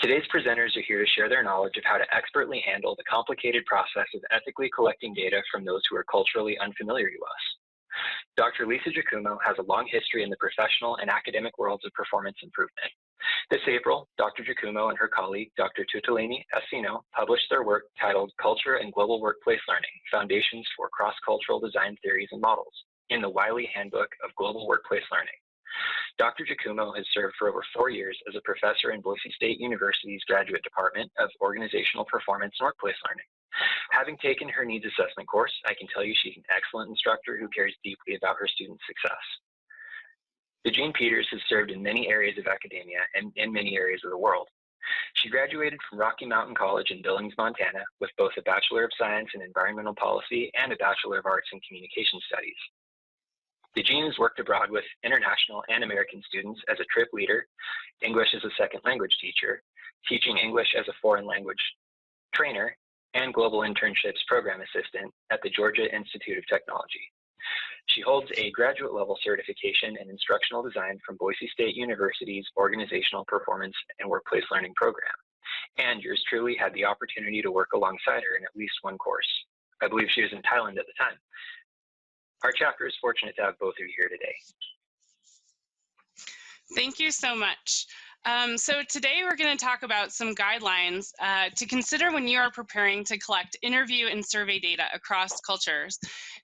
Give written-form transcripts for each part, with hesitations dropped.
Today's presenters are here to share their knowledge of how to expertly handle the complicated process of ethically collecting data from those who are culturally unfamiliar to us. Dr. Lisa Giacumo has a long history in the professional and academic worlds of performance improvement. This April, Dr. Giacumo and her colleague, Dr. Tutalini Assino, published their work titled Culture and Global Workplace Learning, Foundations for Cross-Cultural Design Theories and Models in the Wiley Handbook of Global Workplace Learning. Dr. Giacumo has served for over 4 years as a professor in Boise State University's Graduate Department of Organizational Performance and Workplace Learning. Having taken her needs assessment course, I can tell you she's an excellent instructor who cares deeply about her students' success. Jean Peters has served in many areas of academia and in many areas of the world. She graduated from Rocky Mountain College in Billings, Montana, with both a Bachelor of Science in Environmental Policy and a Bachelor of Arts in Communication Studies. Jean has worked abroad with international and American students as a trip leader, English as a second language teacher, teaching English as a foreign language trainer, and global internships program assistant at the Georgia Institute of Technology. She holds a graduate level certification in instructional design from Boise State University's Organizational Performance and Workplace Learning program. And yours truly had the opportunity to work alongside her in at least one course. I believe she was in Thailand at the time. Our chapter is fortunate to have both of you here today. Thank you so much. So today we're going to talk about some guidelines to consider when you are preparing to collect interview and survey data across cultures.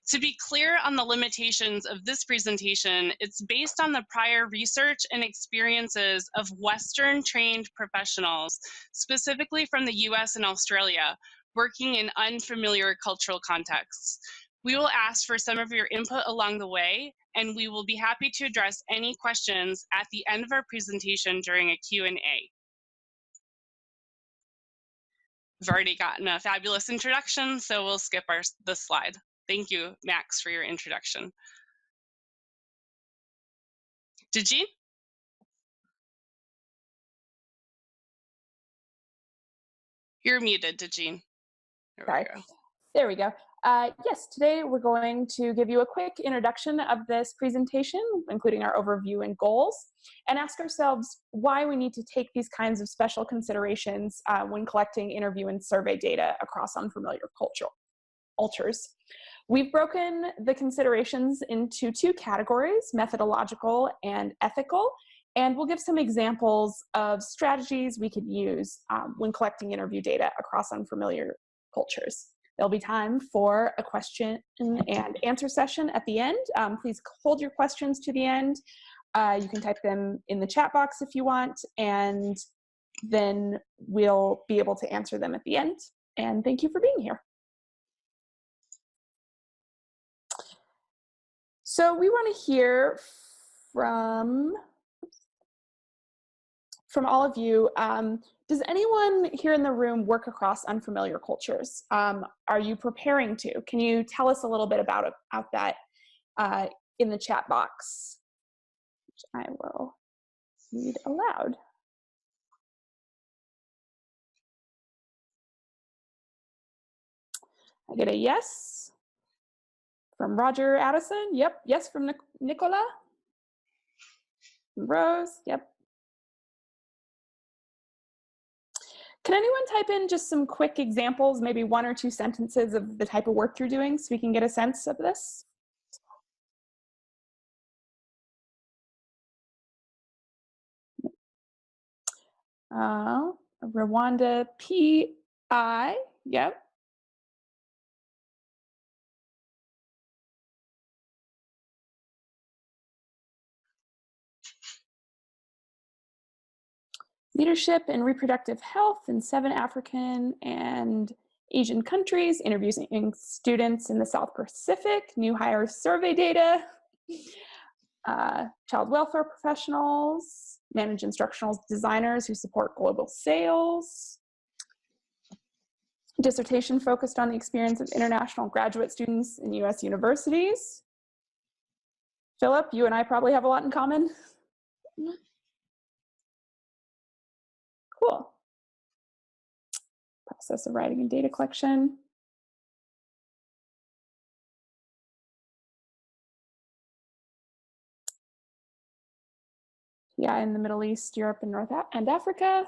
To be clear on the limitations of this presentation, it's based on the prior research and experiences of Western trained professionals, specifically from the US and Australia, working in unfamiliar cultural contexts. We will ask for some of your input along the way, and we will be happy to address any questions at the end of our presentation during a Q&A. We've already gotten a fabulous introduction, so we'll skip this slide. Thank you, Max, for your introduction. Jean? You're muted, Jean. Sorry. There we go. Yes, today we're going to give you a quick introduction of this presentation, including our overview and goals, and ask ourselves why we need to take these kinds of special considerations when collecting interview and survey data across unfamiliar cultures. We've broken the considerations into two categories, methodological and ethical, and we'll give some examples of strategies we could use when collecting interview data across unfamiliar cultures. There'll be time for a question and answer session at the end. Please hold your questions to the end. You can type them in the chat box if you want, and then we'll be able to answer them at the end. And thank you for being here. So we want to hear from all of you. Does anyone here in the room work across unfamiliar cultures? Are you preparing to? Can you tell us a little bit about that in the chat box, which I will read aloud. I get a yes from Roger Addison. Yep. Yes from Nicola. Rose. Yep. Can anyone type in just some quick examples, maybe 1 or 2 sentences of the type of work you're doing so we can get a sense of this? Rwanda PI, yep. Leadership and reproductive health in 7 African and Asian countries, interviewing students in the South Pacific, new hire survey data, child welfare professionals, manage instructional designers who support global sales, dissertation focused on the experience of international graduate students in US universities. Philip, you and I probably have a lot in common. Cool. Process of writing and data collection. Yeah, in the Middle East, Europe, and North and Africa.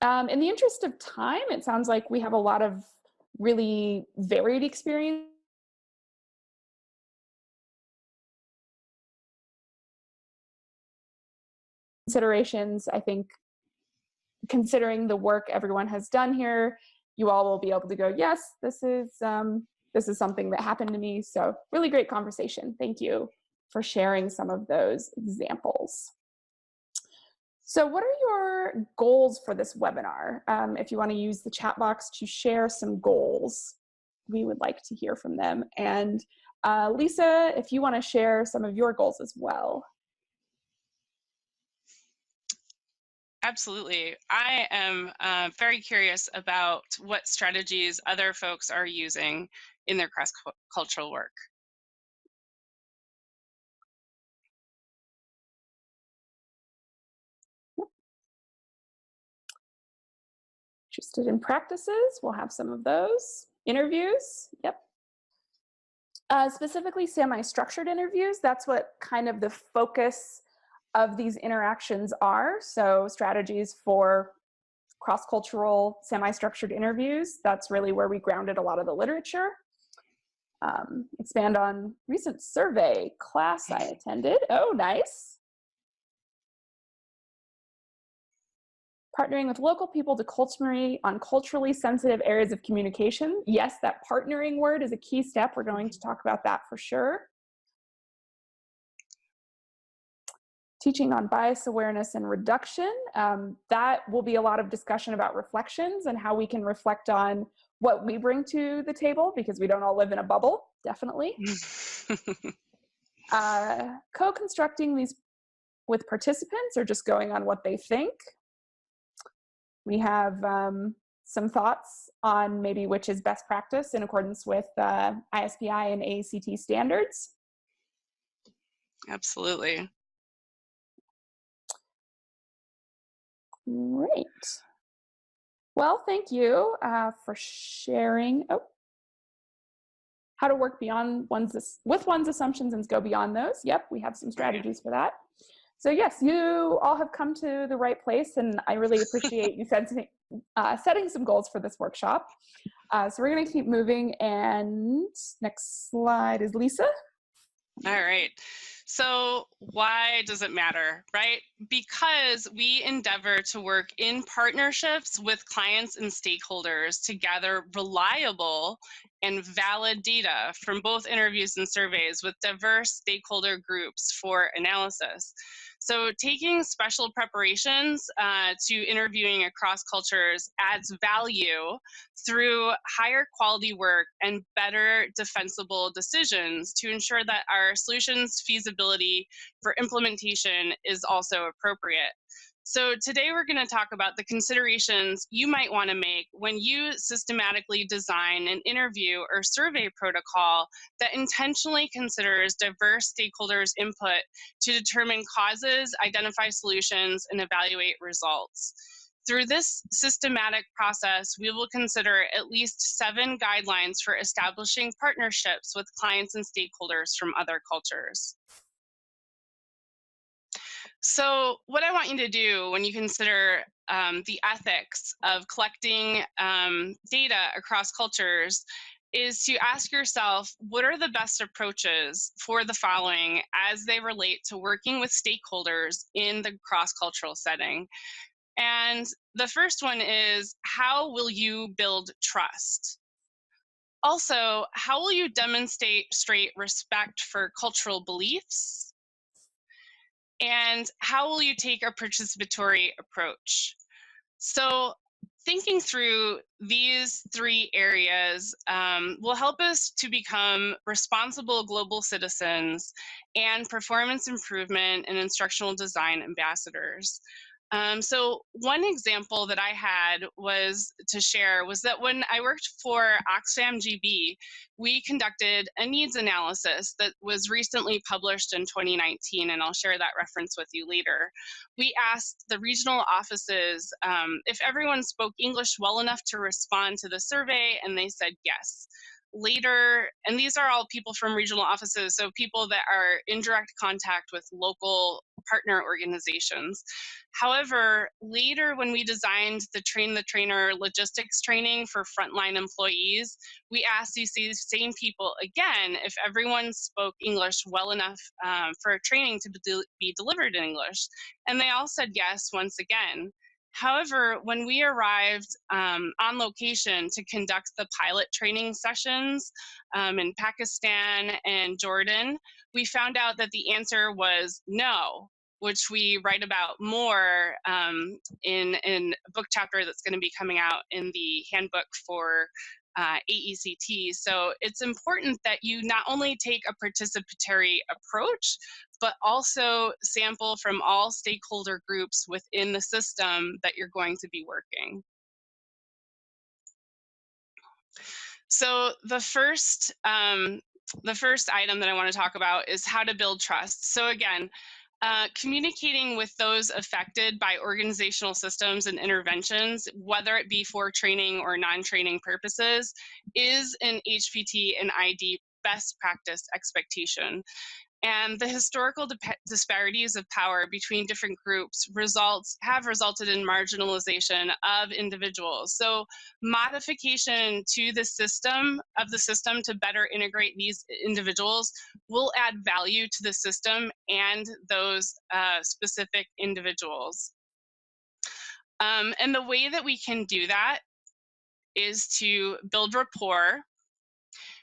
In the interest of time, it sounds like we have a lot of really varied experience. Considerations, I think, considering the work everyone has done here, you all will be able to go, yes, this is something that happened to me. So really great conversation. Thank you for sharing some of those examples. So what are your goals for this webinar? If you want to use the chat box to share some goals, we would like to hear from them. And Lisa, if you want to share some of your goals as well. Absolutely. I am very curious about what strategies other folks are using in their cross-cultural work. Interested in practices, we'll have some of those. Interviews, yep. Specifically semi-structured interviews, that's what kind of the focus of these interactions are. So strategies for cross-cultural semi-structured interviews, that's really where we grounded a lot of the literature. Expand on recent survey class I attended. Oh, nice. Partnering with local people to on culturally sensitive areas of communication. Yes, that partnering word is a key step. We're going to talk about that for sure. Teaching on bias awareness and reduction. That will be a lot of discussion about reflections and how we can reflect on what we bring to the table, because we don't all live in a bubble, definitely. Co-constructing these with participants or just going on what they think. We have some thoughts on maybe which is best practice in accordance with ISPI and AACT standards. Absolutely. Great. Well, thank you for sharing. Oh, how to work beyond with one's assumptions and go beyond those. Yep, we have some strategies for that. So yes, you all have come to the right place, and I really appreciate you setting some goals for this workshop. So we're going to keep moving, and next slide is Lisa. All right. So why does it matter, right? Because we endeavor to work in partnerships with clients and stakeholders to gather reliable and valid data from both interviews and surveys with diverse stakeholder groups for analysis. So taking special preparations to interviewing across cultures adds value through higher quality work and better defensible decisions to ensure that our solutions feasibility for implementation is also appropriate. So today we're going to talk about the considerations you might want to make when you systematically design an interview or survey protocol that intentionally considers diverse stakeholders' input to determine causes, identify solutions, and evaluate results. Through this systematic process, we will consider at least 7 guidelines for establishing partnerships with clients and stakeholders from other cultures. So what I want you to do when you consider the ethics of collecting data across cultures is to ask yourself, what are the best approaches for the following as they relate to working with stakeholders in the cross-cultural setting? And the first one is, how will you build trust? Also, how will you demonstrate respect for cultural beliefs? And how will you take a participatory approach? So thinking through these 3 areas will help us to become responsible global citizens and performance improvement and instructional design ambassadors. So one example that I had to share was that when I worked for Oxfam GB, we conducted a needs analysis that was recently published in 2019, and I'll share that reference with you later. We asked the regional offices if everyone spoke English well enough to respond to the survey, and they said yes. Later, and these are all people from regional offices, so people that are in direct contact with local partner organizations. However, later when we designed the train the trainer logistics training for frontline employees, we asked these same people again if everyone spoke English well enough for training to be delivered in English. And they all said yes once again. However, when we arrived on location to conduct the pilot training sessions in Pakistan and Jordan, we found out that the answer was no, which we write about more in a book chapter that's going to be coming out in the handbook for AECT. So it's important that you not only take a participatory approach, but also sample from all stakeholder groups within the system that you're going to be working. So the first item that I want to talk about is how to build trust. So again, communicating with those affected by organizational systems and interventions, whether it be for training or non-training purposes, is an HPT and ID best practice expectation. And the historical disparities of power between different groups have resulted in marginalization of individuals. So modification to the system to better integrate these individuals will add value to the system and those specific individuals. And the way that we can do that is to build rapport,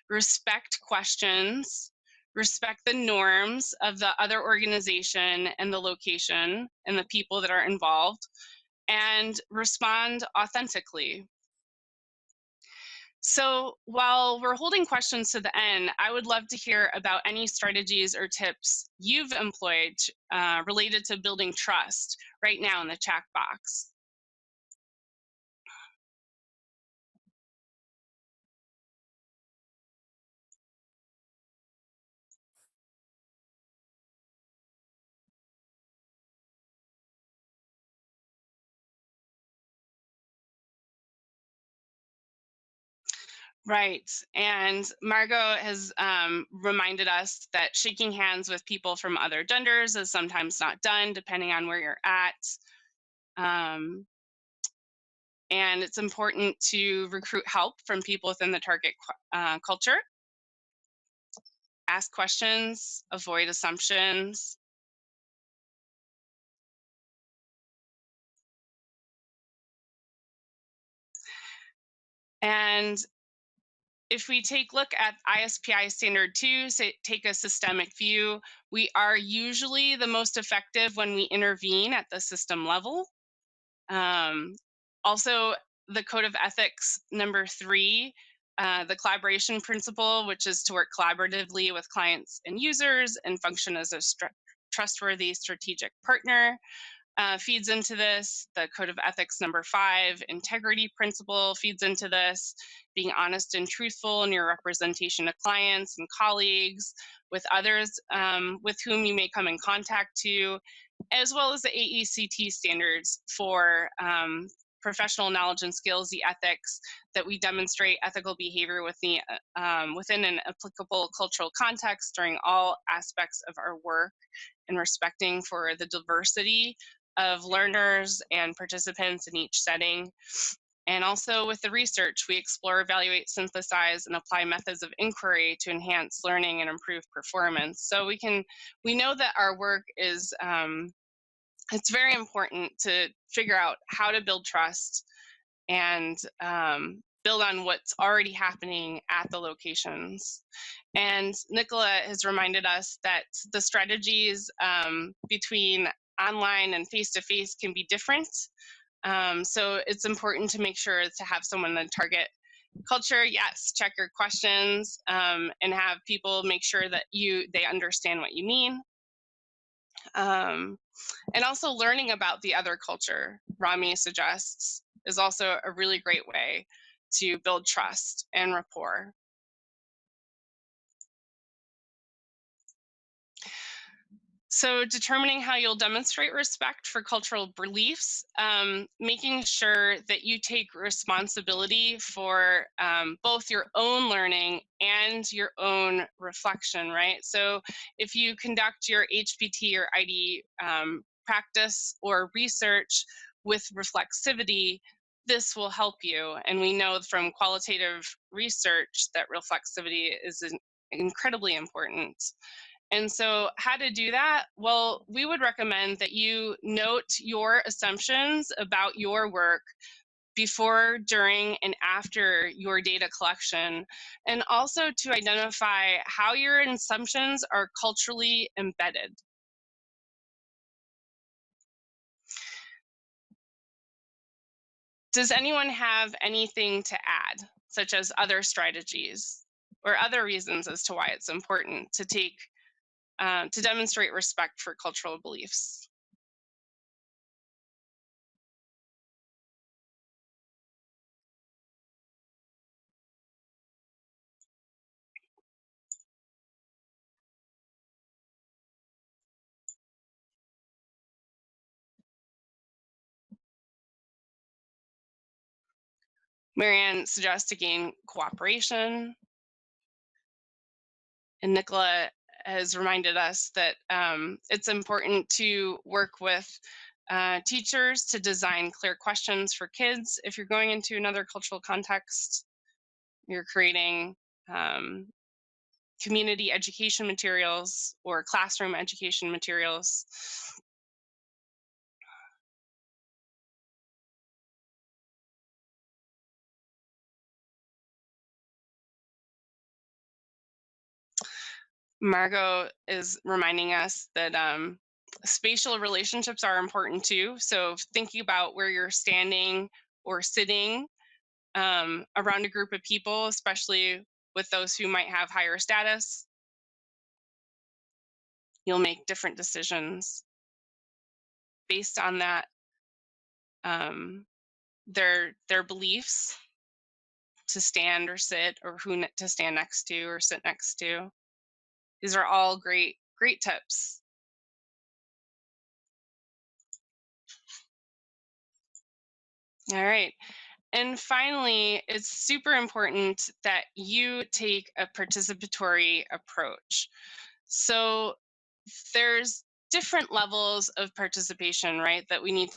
respect questions, respect the norms of the other organization and the location and the people that are involved, and respond authentically. So while we're holding questions to the end, I would love to hear about any strategies or tips you've employed related to building trust right now in the chat box. Right, and Margot has reminded us that shaking hands with people from other genders is sometimes not done, depending on where you're at. And it's important to recruit help from people within the target culture. Ask questions, avoid assumptions. And if we take a look at ISPI Standard 2, take a systemic view, we are usually the most effective when we intervene at the system level. Also, the Code of Ethics number 3, the collaboration principle, which is to work collaboratively with clients and users and function as a trustworthy strategic partner. Feeds into this. The Code of Ethics number 5, integrity principle, feeds into this. Being honest and truthful in your representation of clients and colleagues, with others with whom you may come in contact to, as well as the AECT standards for professional knowledge and skills, the ethics, that we demonstrate ethical behavior within an applicable cultural context during all aspects of our work, and respecting for the diversity of learners and participants in each setting. And also with the research, we explore, evaluate, synthesize, and apply methods of inquiry to enhance learning and improve performance. So we know that our work is, it's very important to figure out how to build trust and build on what's already happening at the locations. And Nicola has reminded us that the strategies between online and face-to-face can be different. So it's important to make sure to have someone in the target culture, yes, check your questions and have people make sure that they understand what you mean. And also learning about the other culture, Rami suggests, is also a really great way to build trust and rapport. So determining how you'll demonstrate respect for cultural beliefs, making sure that you take responsibility for both your own learning and your own reflection, right? So if you conduct your HPT or ID practice or research with reflexivity, this will help you. And we know from qualitative research that reflexivity is incredibly important. And so how to do that? Well, we would recommend that you note your assumptions about your work before, during, and after your data collection, and also to identify how your assumptions are culturally embedded. Does anyone have anything to add, such as other strategies or other reasons as to why it's important to to demonstrate respect for cultural beliefs? Marianne suggests to gain cooperation, and Nicola has reminded us that it's important to work with teachers to design clear questions for kids. If you're going into another cultural context, you're creating community education materials or classroom education materials. Margot is reminding us that spatial relationships are important too. So thinking about where you're standing or sitting around a group of people, especially with those who might have higher status, you'll make different decisions based on that, their beliefs to stand or sit, or who to stand next to or sit next to. These are all great tips. All right. And finally, it's super important that you take a participatory approach. So there's different levels of participation, right, that we need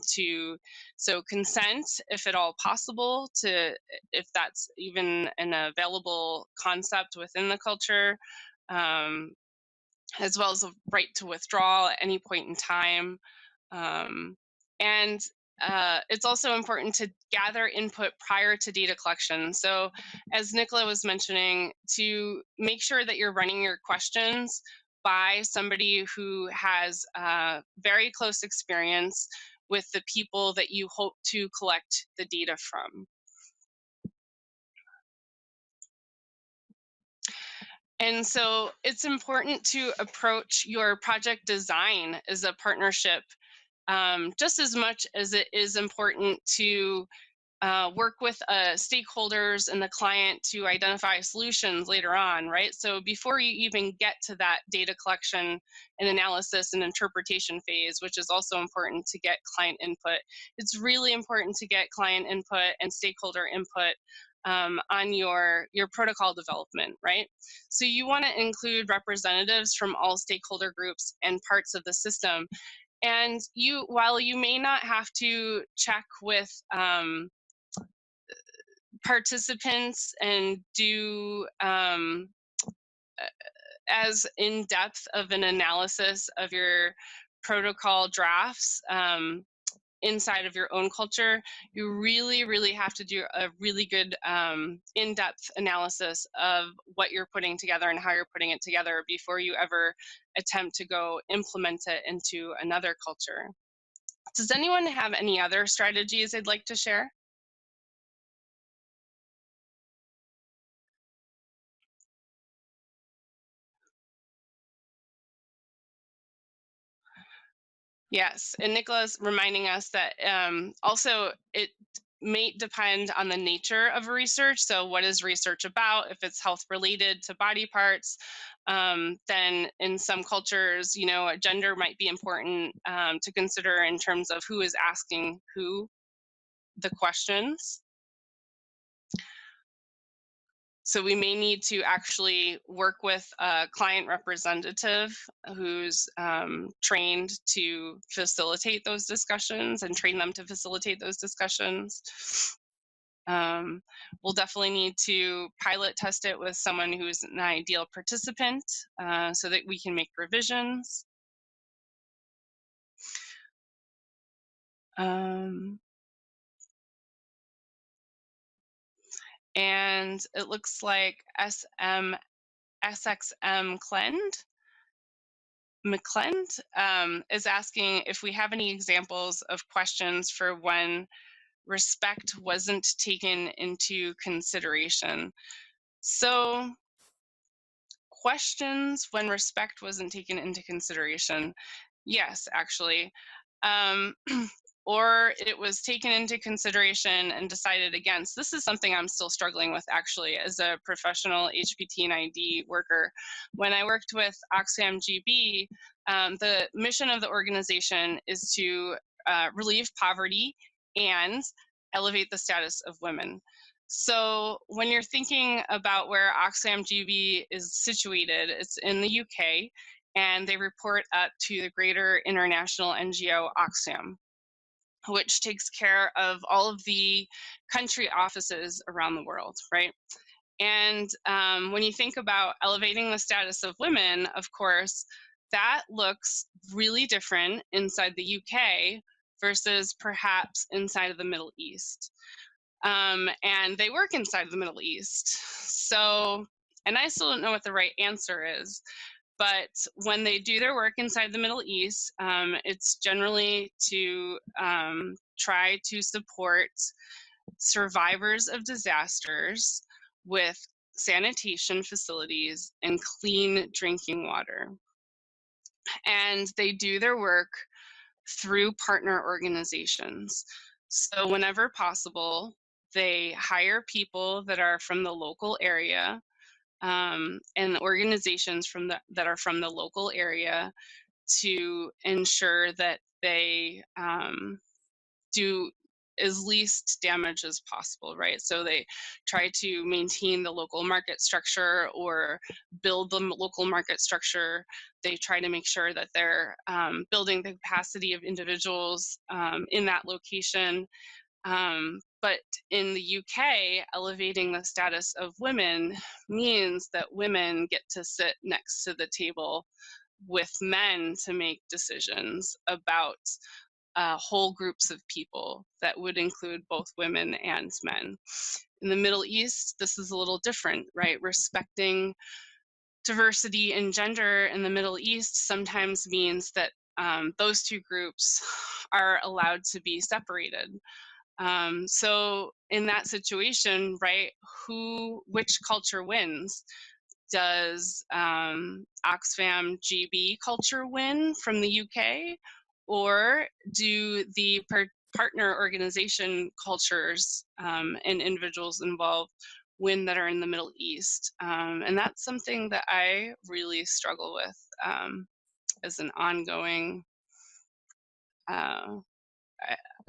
to, so consent, if at all possible, to, if that's even an available concept within the culture, as well as a right to withdraw at any point in time. And it's also important to gather input prior to data collection. So as Nicola was mentioning, to make sure that you're running your questions by somebody who has very close experience with the people that you hope to collect the data from. And so it's important to approach your project design as a partnership, just as much as it is important to work with stakeholders and the client to identify solutions later on, right? So before you even get to that data collection and analysis and interpretation phase, which is also important to get client input, it's really important to get client input and stakeholder input on your protocol development, right? So you want to include representatives from all stakeholder groups and parts of the system. And while you may not have to check with participants and do as in-depth of an analysis of your protocol drafts inside of your own culture, you really have to do a really good in-depth analysis of what you're putting together and how you're putting it together before you ever attempt to go implement it into another culture. Does anyone have any other strategies they'd like to share? Yes, and Nicholas reminding us that also may depend on the nature of research. So what is research about? If it's health related to body parts, then in some cultures, you know, gender might be important to consider in terms of who is asking who the questions. So we may need to actually work with a client representative who's trained to facilitate those discussions and train them to facilitate those discussions. We'll definitely need to pilot test it with someone who's an ideal participant so that we can make revisions. And it looks like SXM McClend is asking if we have any examples of questions for when respect wasn't taken into consideration. So questions when respect wasn't taken into consideration. Yes, actually. Or it was taken into consideration and decided against. This is something I'm still struggling with actually as a professional HPT and ID worker. When I worked with Oxfam GB, the mission of the organization is to relieve poverty and elevate the status of women. So when you're thinking about where Oxfam GB is situated, it's in the UK, and they report up to the greater international NGO Oxfam, which takes care of all of the country offices around the world, right? And when you think about elevating the status of women, of course, that looks really different inside the UK versus perhaps inside of the Middle East. And they work inside the Middle East. So, and I still don't know what the right answer is, but when they do their work inside the Middle East, it's generally to try to support survivors of disasters with sanitation facilities and clean drinking water. And they do their work through partner organizations. So whenever possible, they hire people that are from the local area and organizations that are from the local area to ensure that they do as least damage as possible, right? So they try to maintain the local market structure or build the local market structure. They try to make sure that they're building the capacity of individuals in that location. But in the UK, elevating the status of women means that women get to sit next to the table with men to make decisions about whole groups of people that would include both women and men. In the Middle East, this is a little different, right? Respecting diversity and gender in the Middle East sometimes means that those two groups are allowed to be separated. So in that situation, right, which culture wins? Does Oxfam GB culture win from the UK? Or do the partner organization cultures and individuals involved win that are in the Middle East? And that's something that I really struggle with as an ongoing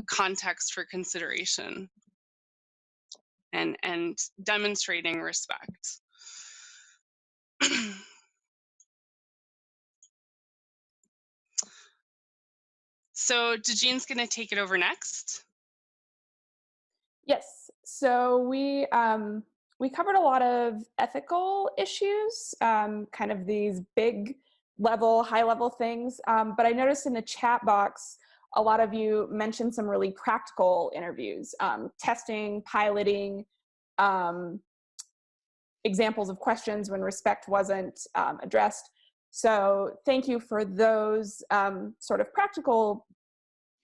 context for consideration and demonstrating respect. So Jean's going to take it over next. Yes. So we covered a lot of ethical issues, kind of these big level, high level things. But I noticed in the chat box, a lot of you mentioned some really practical interviews, testing, piloting, examples of questions when respect wasn't addressed. So thank you for those sort of practical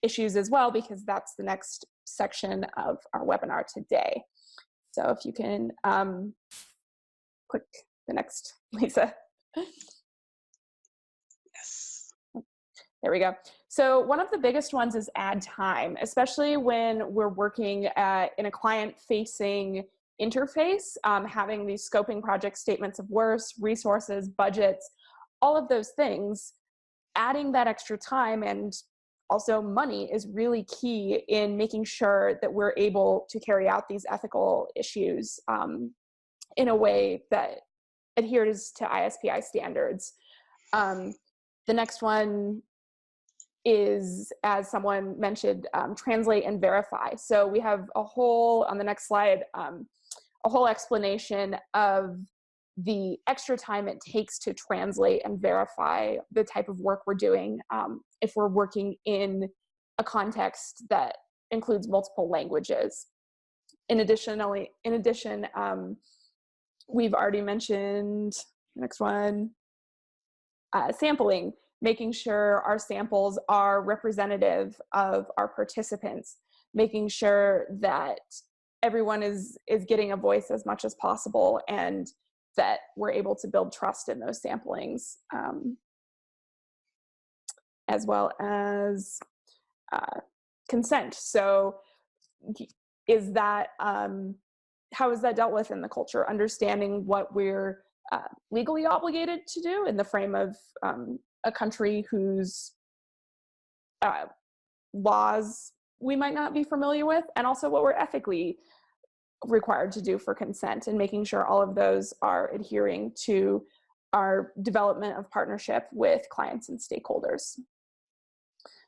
issues as well, because that's the next section of our webinar today. So if you can click the next, Lisa. Yes. There we go. So one of the biggest ones is add time, especially when we're working in a client-facing interface, having these scoping project statements of work, resources, budgets, all of those things. Adding that extra time and also money is really key in making sure that we're able to carry out these ethical issues in a way that adheres to ISPI standards. The next one is, as someone mentioned, translate and verify. So we have a whole, on the next slide, a whole explanation of the extra time it takes to translate and verify the type of work we're doing if we're working in a context that includes multiple languages. In addition, we've already mentioned, next one, sampling, making sure our samples are representative of our participants, making sure that everyone is getting a voice as much as possible, and that we're able to build trust in those samplings, as well as consent. So is that, how is that dealt with in the culture? Understanding what we're legally obligated to do in the frame of a country whose laws we might not be familiar with, and also what we're ethically required to do for consent, and making sure all of those are adhering to our development of partnership with clients and stakeholders.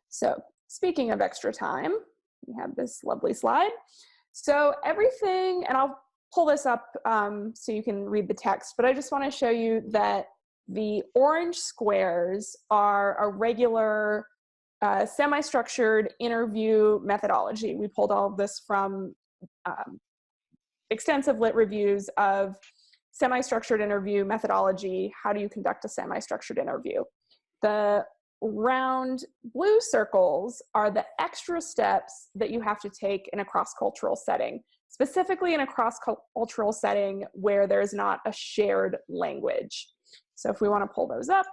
So speaking of extra time, we have this lovely slide. So everything, and I'll pull this up so you can read the text, but I just want to show you that the orange squares are a regular semi-structured interview methodology. We pulled all of this from extensive lit reviews of semi-structured interview methodology. How do you conduct a semi-structured interview? The round blue circles are the extra steps that you have to take in a cross-cultural setting, specifically in a cross-cultural setting where there's not a shared language. So if we want to pull those up,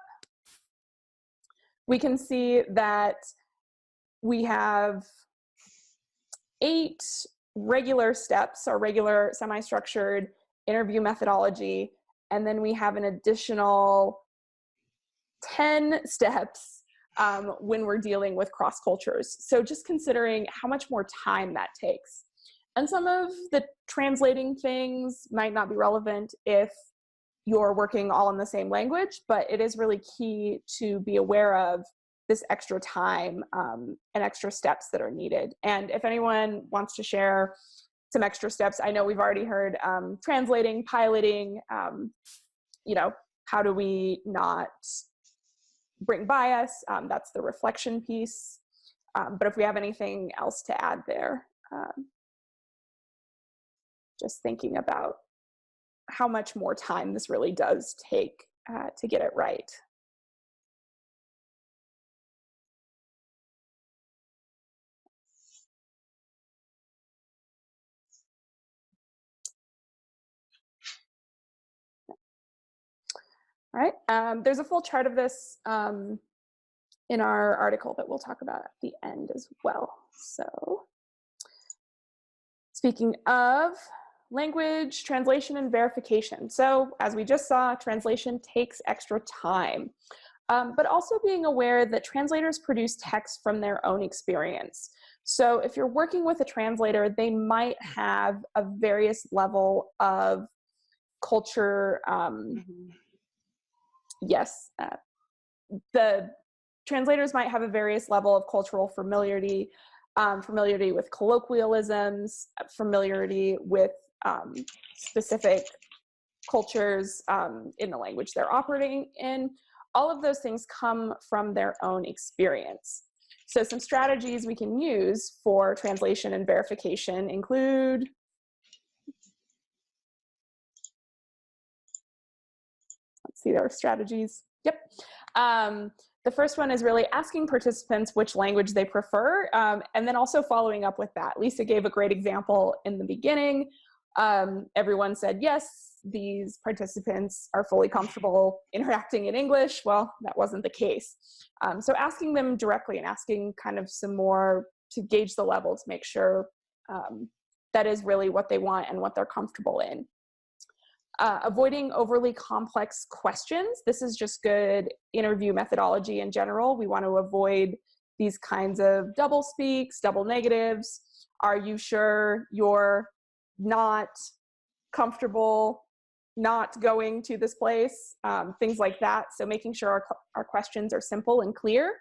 we can see that we have 8 regular steps, or regular semi-structured interview methodology, and then we have an additional 10 steps when we're dealing with cross cultures. So just considering how much more time that takes. And some of the translating things might not be relevant if you're working all in the same language, but it is really key to be aware of this extra time and extra steps that are needed. And if anyone wants to share some extra steps, I know we've already heard translating, piloting, you know, how do we not bring bias? That's the reflection piece. But if we have anything else to add there, just thinking about how much more time this really does take to get it right. All right, there's a full chart of this in our article that we'll talk about at the end as well. So speaking of language, translation, and verification. So as we just saw, translation takes extra time, but also being aware that translators produce text from their own experience. So if you're working with a translator, they might have a various level of culture, the translators might have a various level of cultural familiarity, familiarity with colloquialisms, familiarity with specific cultures in the language they're operating in. All of those things come from their own experience. So some strategies we can use for translation and verification include see their strategies. Yep. The first one is really asking participants which language they prefer, and then also following up with that. Lisa gave a great example in the beginning. Everyone said, yes, these participants are fully comfortable interacting in English. Well, that wasn't the case. So asking them directly and asking kind of some more to gauge the level to make sure that is really what they want and what they're comfortable in. Avoiding overly complex questions. This is just good interview methodology in general. We want to avoid these kinds of double speaks, double negatives. Are you sure you're not comfortable not going to this place? Things like that. So making sure our questions are simple and clear.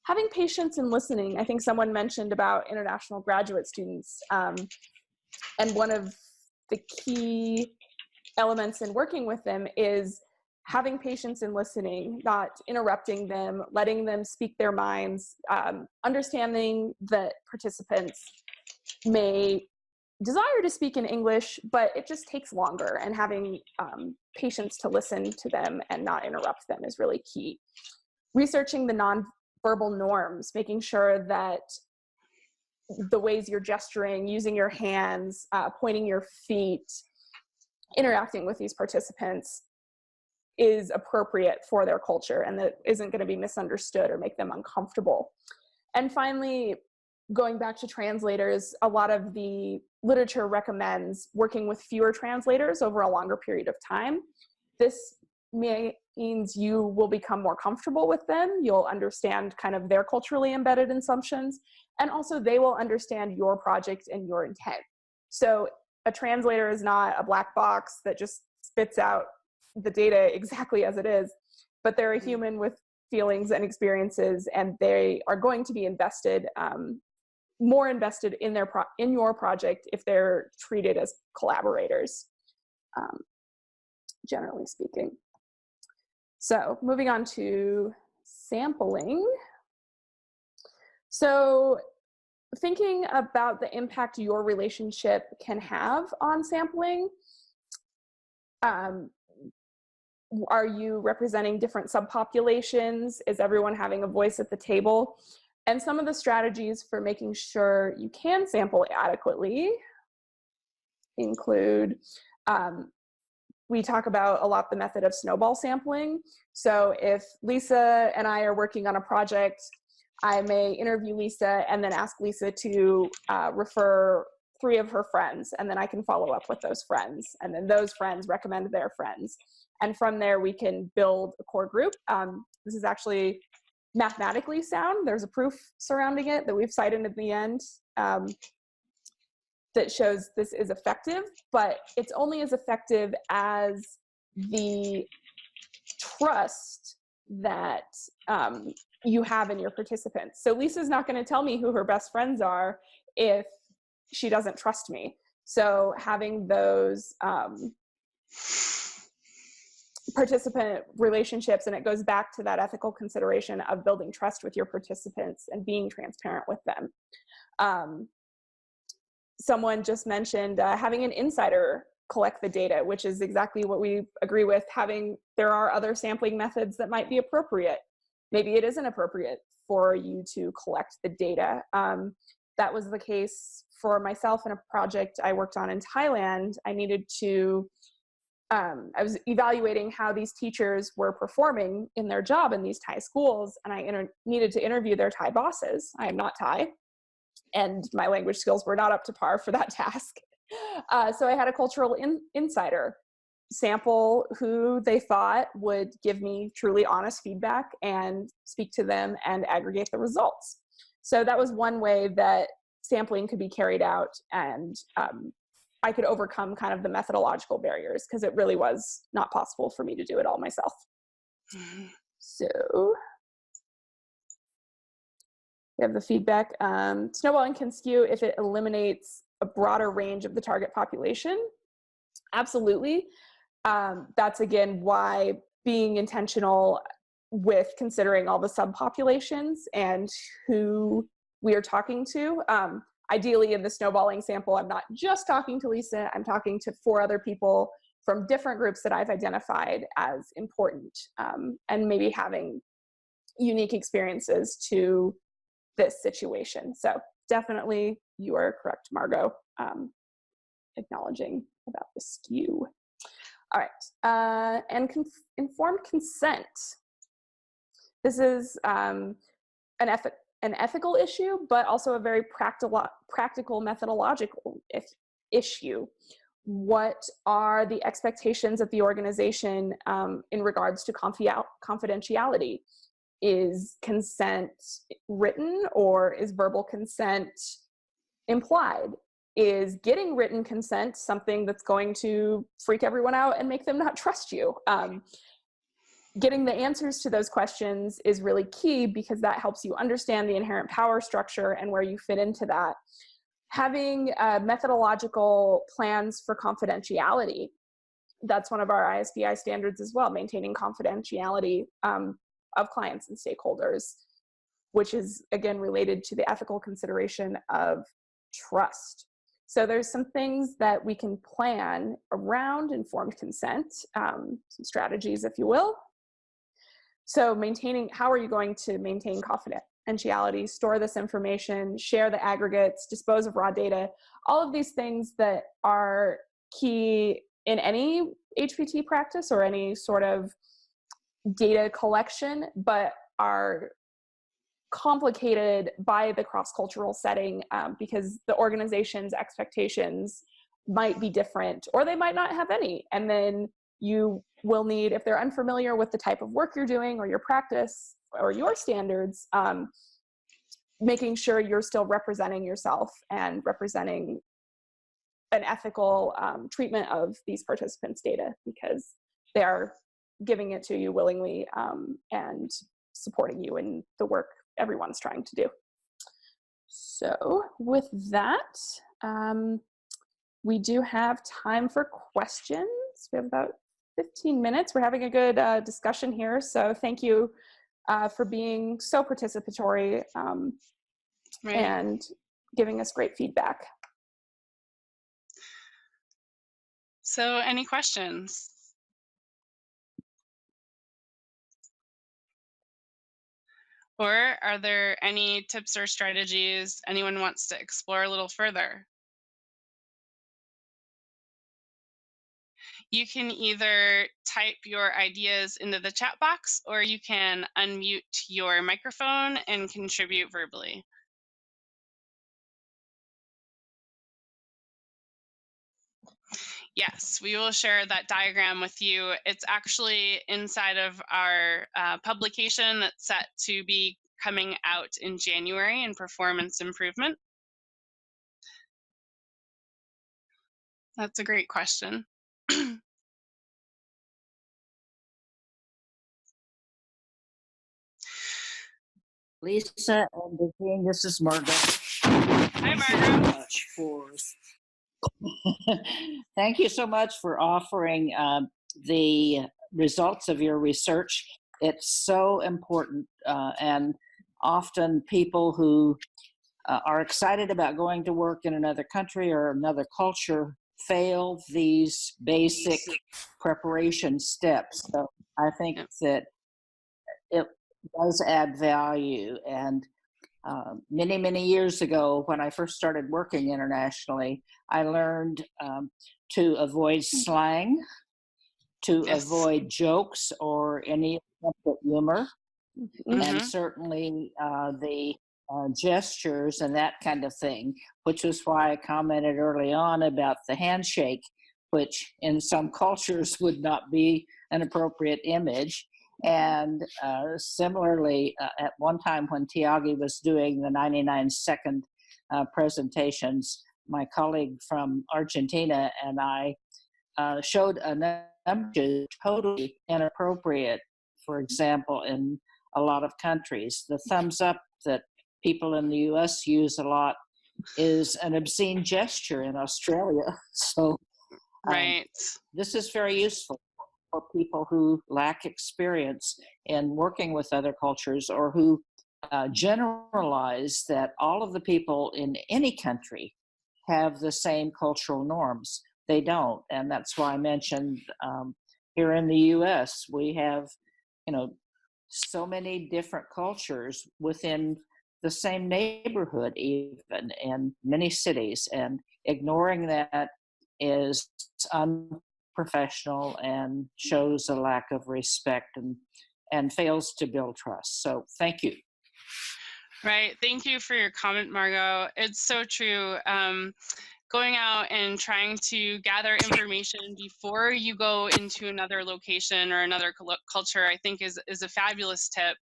Having patience and listening. I think someone mentioned about international graduate students. And one of the key elements in working with them is having patience and listening, not interrupting them, letting them speak their minds, understanding that participants may desire to speak in English, but it just takes longer, and having patience to listen to them and not interrupt them is really key. Researching the nonverbal norms, making sure that the ways you're gesturing, using your hands, pointing your feet, interacting with these participants is appropriate for their culture and that isn't going to be misunderstood or make them uncomfortable. And finally, going back to translators, a lot of the literature recommends working with fewer translators over a longer period of time. This means you will become more comfortable with them. You'll understand kind of their culturally embedded assumptions, and also they will understand your project and your intent. So a translator is not a black box that just spits out the data exactly as it is, but they're a human with feelings and experiences, and they are going to be invested, more invested in your project if they're treated as collaborators, generally speaking. So moving on to sampling. So thinking about the impact your relationship can have on sampling. Are you representing different subpopulations? Is everyone having a voice at the table? And some of the strategies for making sure you can sample adequately include, we talk about a lot the method of snowball sampling. So if Lisa and I are working on a project, I may interview Lisa and then ask Lisa to refer 3 of her friends, and then I can follow up with those friends, and then those friends recommend their friends. And from there, we can build a core group. This is actually mathematically sound. There's a proof surrounding it that we've cited at the end that shows this is effective, but it's only as effective as the trust that you have in your participants. So Lisa's not going to tell me who her best friends are if she doesn't trust me. So having those participant relationships, and it goes back to that ethical consideration of building trust with your participants and being transparent with them. Someone just mentioned having an insider collect the data, which is exactly what we agree with. There are other sampling methods that might be appropriate. Maybe it isn't appropriate for you to collect the data. That was the case for myself in a project I worked on in Thailand. I needed to, I was evaluating how these teachers were performing in their job in these Thai schools, and I needed to interview their Thai bosses. I am not Thai, and my language skills were not up to par for that task. So I had a cultural insider sample who they thought would give me truly honest feedback and speak to them and aggregate the results. So that was one way that sampling could be carried out, and I could overcome kind of the methodological barriers, because it really was not possible for me to do it all myself. So we have the feedback. Snowballing can skew if it eliminates a broader range of the target population. Absolutely. That's again why being intentional with considering all the subpopulations and who we are talking to. Ideally, in the snowballing sample, I'm not just talking to Lisa, I'm talking to 4 other people from different groups that I've identified as important, and maybe having unique experiences to this situation. So definitely you are correct, Margot, acknowledging about the skew. All right, and informed consent. This is an ethical issue, but also a very practical methodological issue. What are the expectations of the organization in regards to confidentiality? Is consent written, or is verbal consent implied? Is getting written consent something that's going to freak everyone out and make them not trust you? Getting the answers to those questions is really key, because that helps you understand the inherent power structure and where you fit into that. Having methodological plans for confidentiality, that's one of our ISBI standards as well, maintaining confidentiality of clients and stakeholders, which is again related to the ethical consideration of trust. So there's some things that we can plan around informed consent, some strategies, if you will. So how are you going to maintain confidentiality, store this information, share the aggregates, dispose of raw data, all of these things that are key in any HPT practice or any sort of data collection, but are complicated by the cross-cultural setting because the organization's expectations might be different, or they might not have any. And then you will need, if they're unfamiliar with the type of work you're doing or your practice or your standards, making sure you're still representing yourself and representing an ethical treatment of these participants' data, because they are giving it to you willingly and supporting you in the work everyone's trying to do. So with that, we do have time for questions. We have about 15 minutes. We're having a good discussion here, so thank you for being so participatory and giving us great feedback. So any questions? Or are there any tips or strategies anyone wants to explore a little further? You can either type your ideas into the chat box, or you can unmute your microphone and contribute verbally. Yes, we will share that diagram with you. It's actually inside of our publication that's set to be coming out in January in performance improvement. That's a great question. Lisa and the team, this is Margaret. Hi, Margaret. Thank you so much for offering the results of your research. It's so important, and often people who are excited about going to work in another country or another culture fail these basic preparation steps. So I think that it does add value. And many, many years ago, when I first started working internationally, I learned to avoid slang, to avoid jokes or any humor, and certainly the gestures and that kind of thing, which was why I commented early on about the handshake, which in some cultures would not be an appropriate image. And similarly, at one time when Tiagi was doing the 99-second presentations, my colleague from Argentina and I showed a number totally inappropriate. For example, in a lot of countries, the thumbs up that people in the US use a lot is an obscene gesture in Australia. So this is very useful for people who lack experience in working with other cultures, or who generalize that all of the people in any country have the same cultural norms. They don't. And that's why I mentioned here in the US, we have, so many different cultures within the same neighborhood, even in many cities, and ignoring that is unprofessional and shows a lack of respect and fails to build trust. So thank you. Right. Thank you for your comment, Margot. It's so true. Going out and trying to gather information before you go into another location or another culture, I think is a fabulous tip.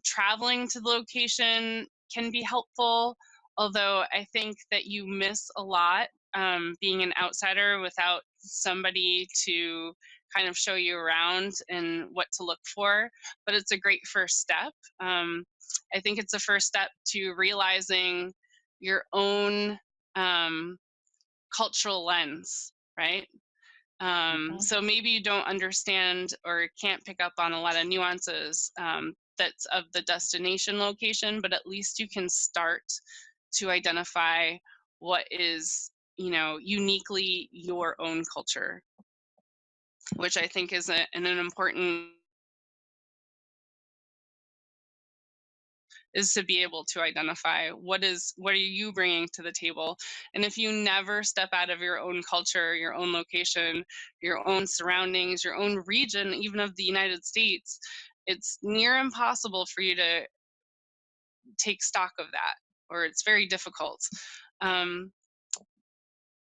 Traveling to the location can be helpful, although I think that you miss a lot being an outsider without somebody to kind of show you around and what to look for. But it's a great first step. I think it's a first step to realizing your own cultural lens, right? So maybe you don't understand or can't pick up on a lot of nuances that's of the destination location, but at least you can start to identify what is, you know, uniquely your own culture, which I think is an important, is to be able to identify what are you bringing to the table. And if you never step out of your own culture, your own location, your own surroundings, your own region, even of the United States, it's near impossible for you to take stock of that, or it's very difficult.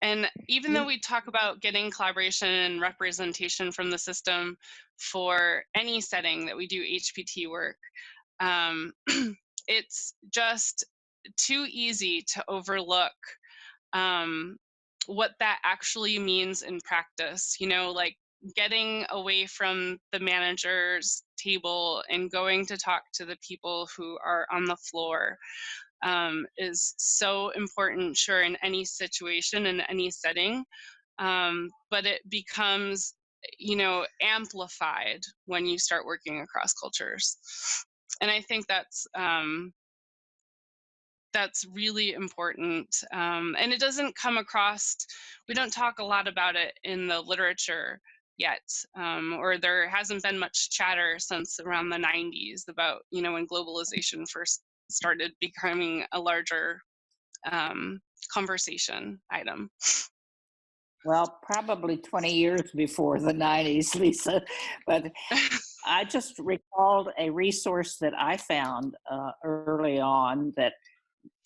And even though we talk about getting collaboration and representation from the system for any setting that we do HPT work, it's just too easy to overlook what that actually means in practice. You know, like getting away from the manager's table and going to talk to the people who are on the floor is so important, sure, in any situation, in any setting, but it becomes, you know, amplified when you start working across cultures. And I think that's really important. And it doesn't come across, we don't talk a lot about it in the literature yet, or there hasn't been much chatter since around the 90s about, you know, when globalization first started becoming a larger conversation item. Well, probably 20 years before the 90s, Lisa. But I just recalled a resource that I found early on that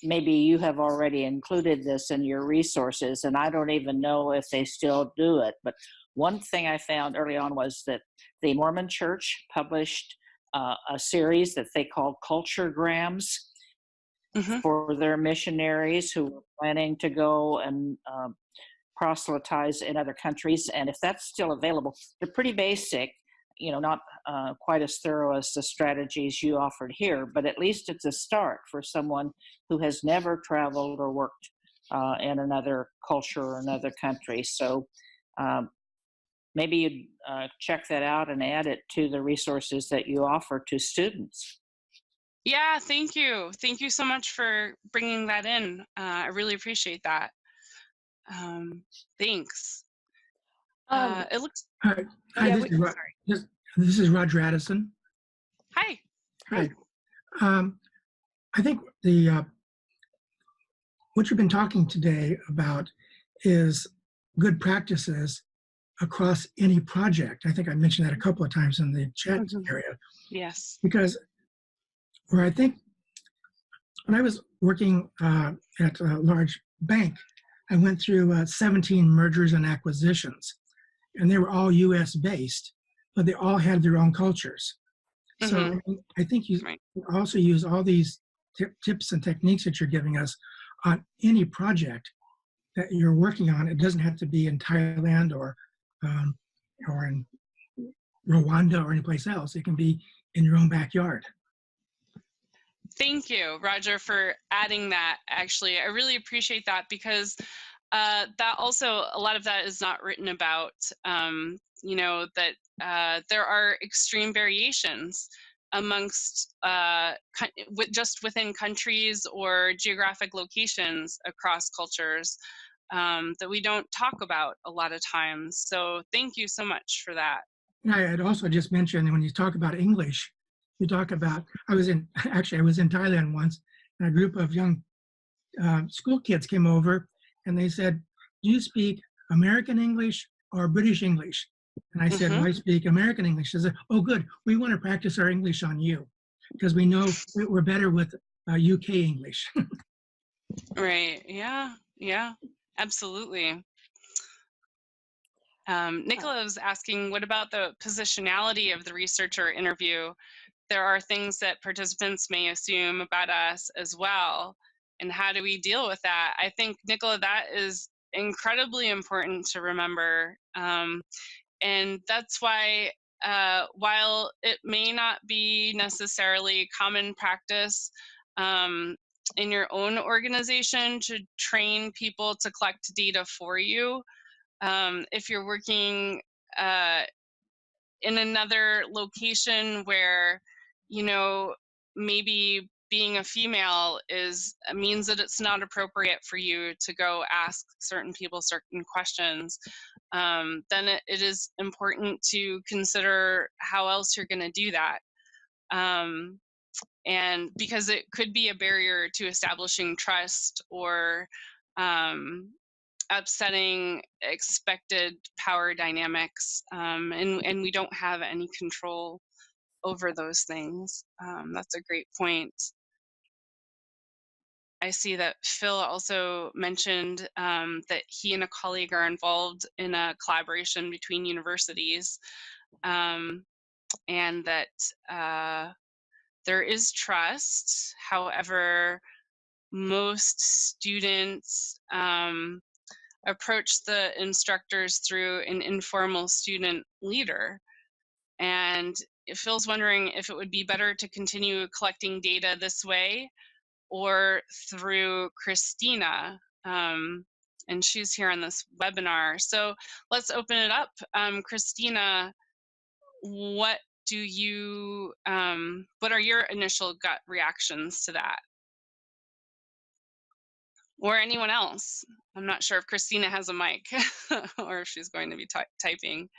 maybe you have already included this in your resources, and I don't even know if they still do it. But one thing I found early on was that the Mormon Church published a series that they called Culturegrams for their missionaries who were planning to go and proselytize in other countries. And if that's still available, they're pretty basic, you know, not quite as thorough as the strategies you offered here, but at least it's a start for someone who has never traveled or worked in another culture or another country. So maybe you'd check that out and add it to the resources that you offer to students. Yeah, thank you. Thank you so much for bringing that in. I really appreciate that. Thanks. It looks. Hi, this is Roger Addison. Hi. Hi. I think what you've been talking today about is good practices across any project. I think I mentioned that a couple of times in the chat area. Yes. Because where I think when I was working at a large bank, I went through 17 mergers and acquisitions, and they were all US based, but they all had their own cultures. So I think you also use all these tips and techniques that you're giving us on any project that you're working on. It doesn't have to be in Thailand or in Rwanda or anyplace else. It can be in your own backyard. Thank you, Roger, for adding that. Actually, I really appreciate that, because that also, a lot of that is not written about, you know, that there are extreme variations amongst just within countries or geographic locations across cultures that we don't talk about a lot of times. So thank you so much for that. I had also just mentioned that when you talk about English, you talk about, I was in Thailand once, and a group of young school kids came over, and they said, do you speak American English or British English? And I said, well, I speak American English. She said, oh, good. We want to practice our English on you because we know we're better with UK English. Right. Yeah. Yeah. Absolutely. Nicola was asking, what about the positionality of the researcher interview? There are things that participants may assume about us as well. And how do we deal with that? I think, Nicola, that is incredibly important to remember. And that's why, while it may not be necessarily common practice in your own organization to train people to collect data for you, if you're working in another location where, you know, maybe being a female means that it's not appropriate for you to go ask certain people certain questions, then it is important to consider how else you're going to do that. And because it could be a barrier to establishing trust or upsetting expected power dynamics, and we don't have any control over those things. That's a great point. I see that Phil also mentioned that he and a colleague are involved in a collaboration between universities, and that there is trust. However, most students approach the instructors through an informal student leader. And Phil's wondering if it would be better to continue collecting data this way or through Christina. And she's here on this webinar. So let's open it up. Christina, what are your initial gut reactions to that? Or anyone else? I'm not sure if Christina has a mic or if she's going to be typing.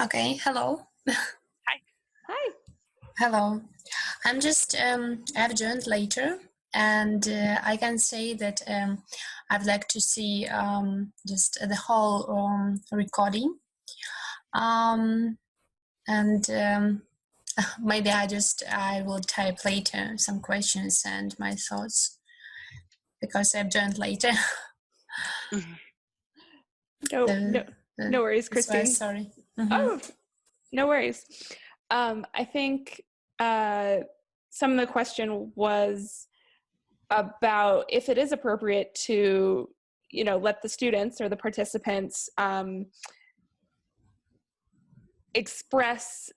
Okay, hello. Hi. Hi. Hello. I'm just, I've joined later, and I can say that I'd like to see just the whole recording. Maybe I will type later some questions and my thoughts because I've joined later. No worries, Christine. Sorry. Oh, no worries. I think some of the question was about if it is appropriate to, let the students or the participants express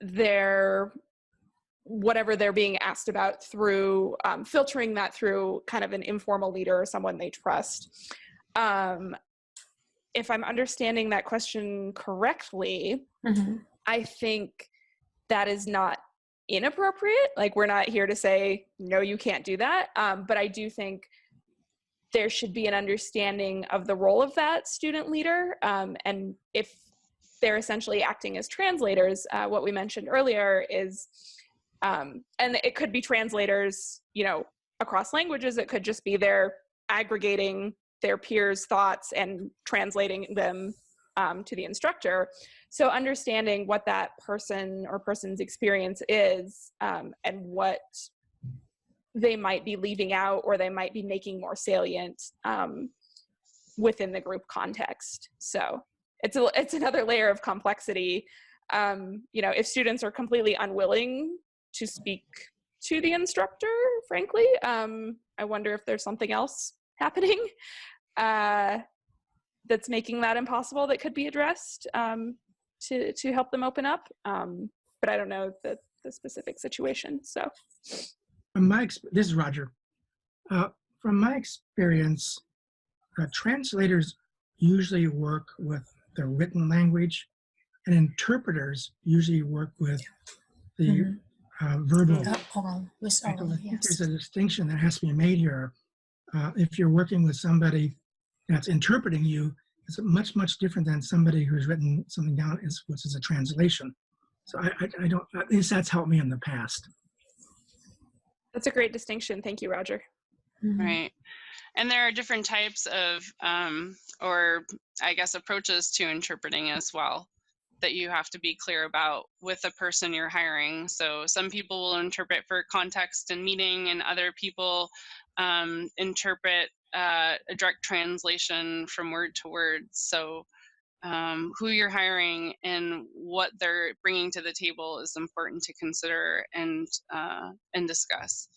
whatever they're being asked about through filtering that through kind of an informal leader or someone they trust. If I'm understanding that question correctly, I think that is not inappropriate. Like, we're not here to say, no, you can't do that. But I do think there should be an understanding of the role of that student leader. And if they're essentially acting as translators, what we mentioned earlier is, and it could be translators, across languages. It could just be they're aggregating their peers' thoughts and translating them to the instructor. So understanding what that person or person's experience is, and what they might be leaving out or they might be making more salient within the group context. So it's another layer of complexity. If students are completely unwilling to speak to the instructor, frankly, I wonder if there's something else happening that's making that impossible that could be addressed to help them open up. But I don't know the specific situation. So, this is Roger. From my experience, translators usually work with the written language, and interpreters usually work with the verbal. There's a distinction that has to be made here. If you're working with somebody that's interpreting you, it's much, much different than somebody who's written something down, which is a translation. So I don't, at least that's helped me in the past. That's a great distinction. Thank you, Roger. Right. And there are different types of, or I guess, approaches to interpreting as well that you have to be clear about with the person you're hiring. So some people will interpret for context and meaning, and other people interpret a direct translation from word to word. So who you're hiring and what they're bringing to the table is important to consider and discuss.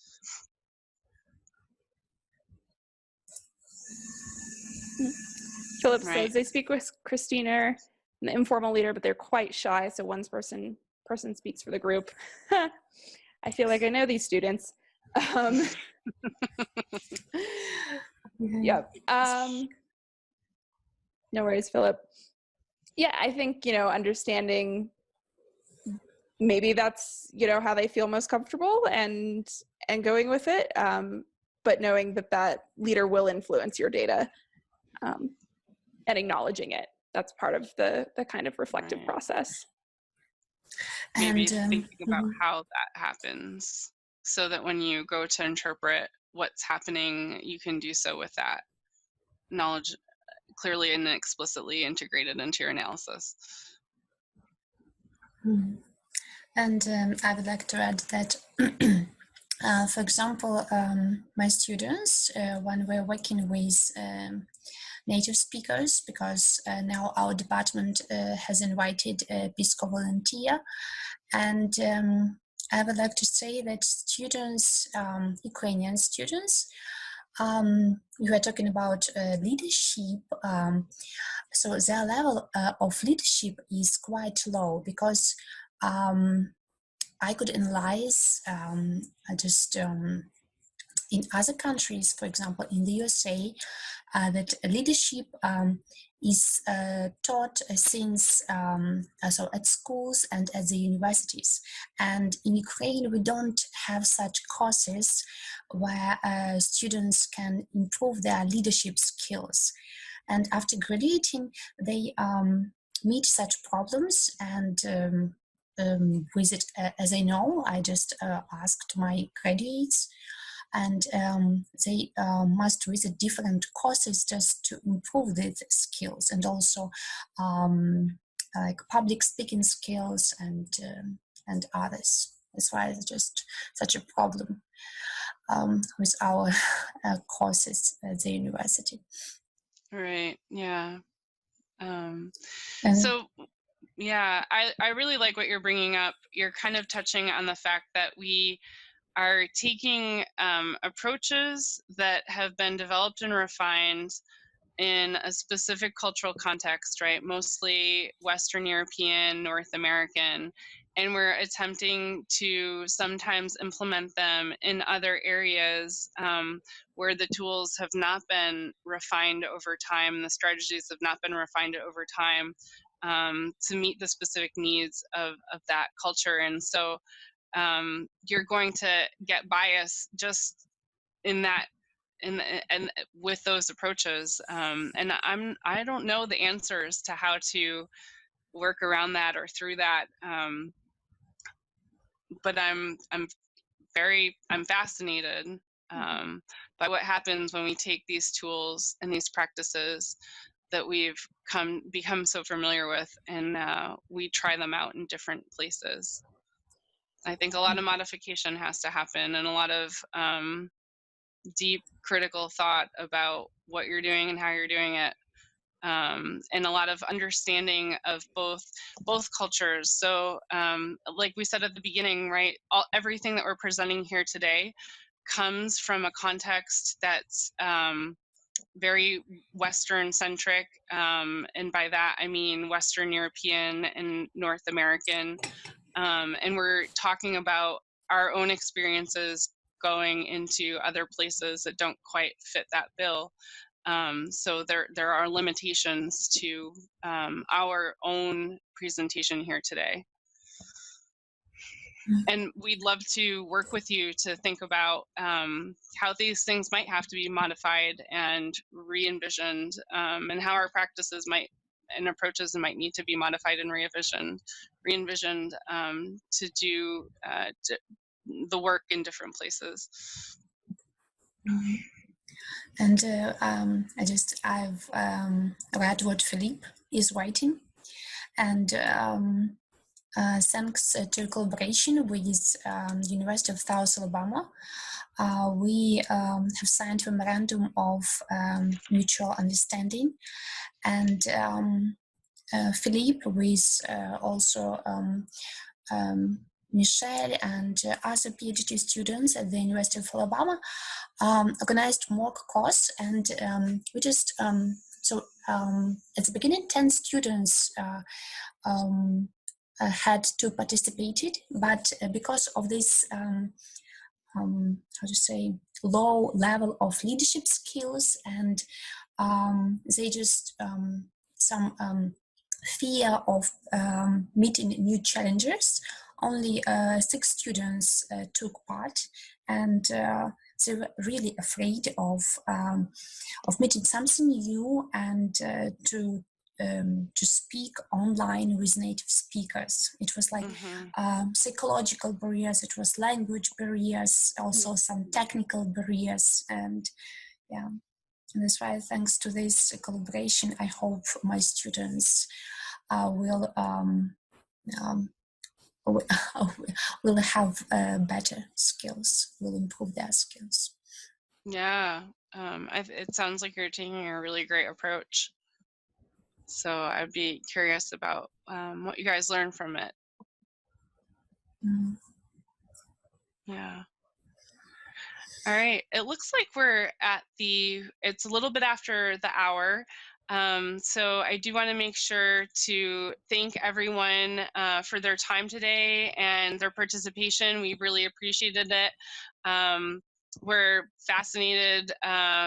Philip Right. says they speak with Christina, an informal leader, but they're quite shy. So one person speaks for the group. I feel like I know these students. Yep. No worries, Philip. Yeah, I think, understanding maybe that's, how they feel most comfortable and going with it. But knowing that leader will influence your data. And acknowledging it. That's part of the kind of reflective process. Maybe thinking about how that happens so that when you go to interpret what's happening, you can do so with that knowledge clearly and explicitly integrated into your analysis. And I would like to add that for example, my students, when we're working with native speakers, because now our department has invited a Peace Corps volunteer, and I would like to say that students, Ukrainian students, we were talking about leadership, so their level of leadership is quite low, because I could analyze just in other countries, for example, in the USA, that leadership is taught since so at schools and at the universities. And in Ukraine, we don't have such courses where students can improve their leadership skills. And after graduating, they meet such problems, and with it, as I know, I just asked my graduates, and they must visit different courses just to improve these skills, and also like public speaking skills and others. That's why it's just such a problem with our courses at the university. Right. Yeah. So yeah, I really like what you're bringing up. You're kind of touching on the fact that we are taking approaches that have been developed and refined in a specific cultural context, right? Mostly Western European, North American, and we're attempting to sometimes implement them in other areas where the tools have not been refined over time, the strategies have not been refined over time to meet the specific needs of that culture. And so you're going to get bias just in that, and with those approaches. And I don't know the answers to how to work around that or through that. But I'm fascinated by what happens when we take these tools and these practices that we've become so familiar with, and we try them out in different places. I think a lot of modification has to happen, and a lot of deep critical thought about what you're doing and how you're doing it, and a lot of understanding of both cultures. So like we said at the beginning, right, everything that we're presenting here today comes from a context that's very Western centric, and by that I mean Western European and North American, and we're talking about our own experiences going into other places that don't quite fit that bill. So there are limitations to our own presentation here today. And we'd love to work with you to think about how these things might have to be modified and re-envisioned, and how our practices and approaches might need to be modified and re-envisioned to the work in different places. And I've read what Philippe is writing, and thanks to collaboration with University of South Alabama, we have signed a memorandum of mutual understanding, and Philippe with also Michelle and other PhD students at the University of Alabama organized mock course, and we just at the beginning 10 students had to participate, but because of this how to say, low level of leadership skills, and they just some fear of meeting new challenges, only 6 students took part, and they were really afraid of meeting something new and to speak online with native speakers. It was like psychological barriers, it was language barriers, also some technical barriers, and yeah. And that's why, thanks to this collaboration, I hope my students will have better skills, will improve their skills. Yeah, it sounds like you're taking a really great approach. So I'd be curious about what you guys learned from it. Yeah. All right. It looks like we're at it's a little bit after the hour. So I do want to make sure to thank everyone for their time today and their participation. We really appreciated it. We're fascinated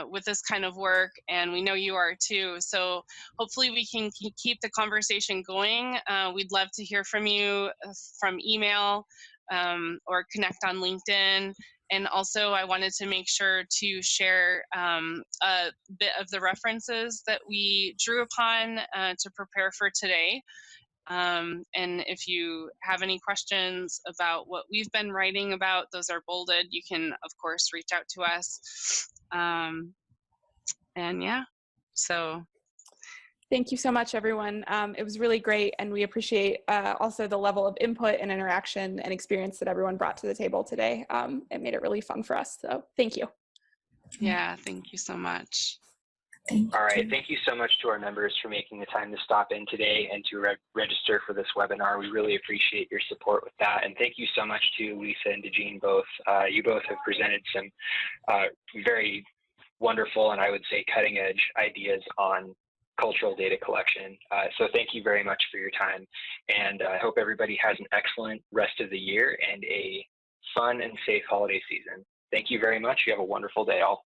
with this kind of work, and we know you are too. So hopefully we can keep the conversation going. We'd love to hear from you from email or connect on LinkedIn. And also, I wanted to make sure to share a bit of the references that we drew upon to prepare for today. And if you have any questions about what we've been writing about, those are bolded. You can, of course, reach out to us. And yeah, so. Thank you so much, everyone. It was really great, and we appreciate also the level of input and interaction and experience that everyone brought to the table today. It made it really fun for us, so thank you. Yeah, thank you so much. All right, thank you so much to our members for making the time to stop in today and to register for this webinar. We really appreciate your support with that, and thank you so much to Lisa and Dejeen both. You both have presented some very wonderful and I would say cutting edge ideas on cultural data collection. So thank you very much for your time, and I hope everybody has an excellent rest of the year and a fun and safe holiday season. Thank you very much. You have a wonderful day all.